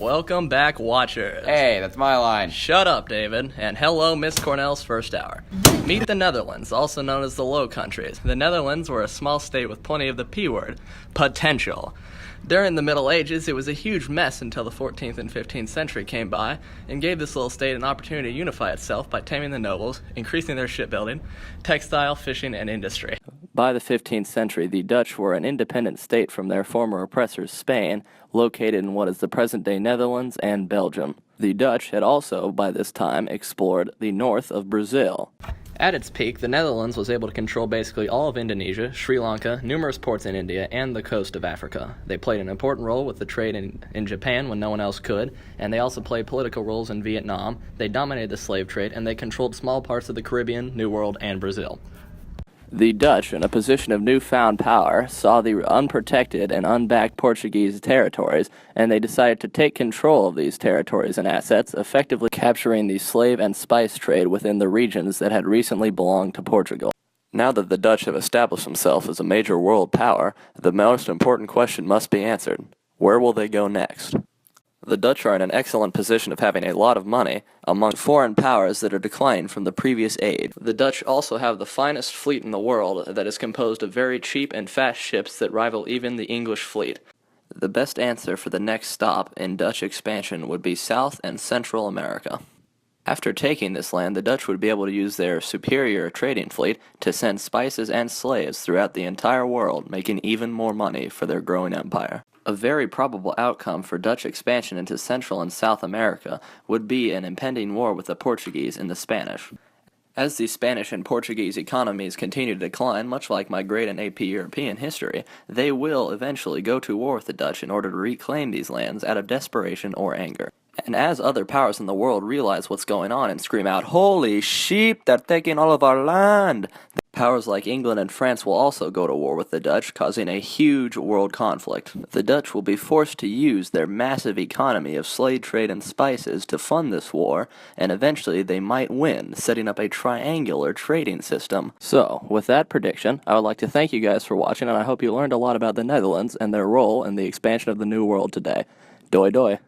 Welcome back, watchers. Hey, that's my line. Shut up, David, and hello, Miss Cornell's first hour. Meet the Netherlands, also known as the Low Countries. The Netherlands were a small state with plenty of the P word, potential. During the Middle Ages, it was a huge mess until the 14th and 15th century came by and gave this little state an opportunity to unify itself by taming the nobles, increasing their shipbuilding, textile, fishing, and industry. By the 15th century, the Dutch were an independent state from their former oppressors, Spain, located in what is the present-day Netherlands and Belgium. The Dutch had also, by this time, explored the north of Brazil. At its peak, the Netherlands was able to control basically all of Indonesia, Sri Lanka, numerous ports in India, and the coast of Africa. They played an important role with the trade in Japan when no one else could, and they also played political roles in Vietnam. They dominated the slave trade, and they controlled small parts of the Caribbean, New World, and Brazil. The Dutch, in a position of newfound power, saw the unprotected and unbacked Portuguese territories, and they decided to take control of these territories and assets, effectively capturing the slave and spice trade within the regions that had recently belonged to Portugal. Now that the Dutch have established themselves as a major world power, the most important question must be answered. Where will they go next? The Dutch are in an excellent position of having a lot of money among foreign powers that are declining from the previous age. The Dutch also have the finest fleet in the world that is composed of very cheap and fast ships that rival even the English fleet. The best answer for the next stop in Dutch expansion would be South and Central America. After taking this land, the Dutch would be able to use their superior trading fleet to send spices and slaves throughout the entire world, making even more money for their growing empire. A very probable outcome for Dutch expansion into Central and South America would be an impending war with the Portuguese and the Spanish. As the Spanish and Portuguese economies continue to decline, much like my grade in AP European history, they will eventually go to war with the Dutch in order to reclaim these lands out of desperation or anger. And as other powers in the world realize what's going on and scream out, "Holy sheep, they're taking all of our land!" Powers like England and France will also go to war with the Dutch, causing a huge world conflict. The Dutch will be forced to use their massive economy of slave trade and spices to fund this war, and eventually they might win, setting up a triangular trading system. So, with that prediction, I would like to thank you guys for watching, and I hope you learned a lot about the Netherlands and their role in the expansion of the New World today. Doi doi.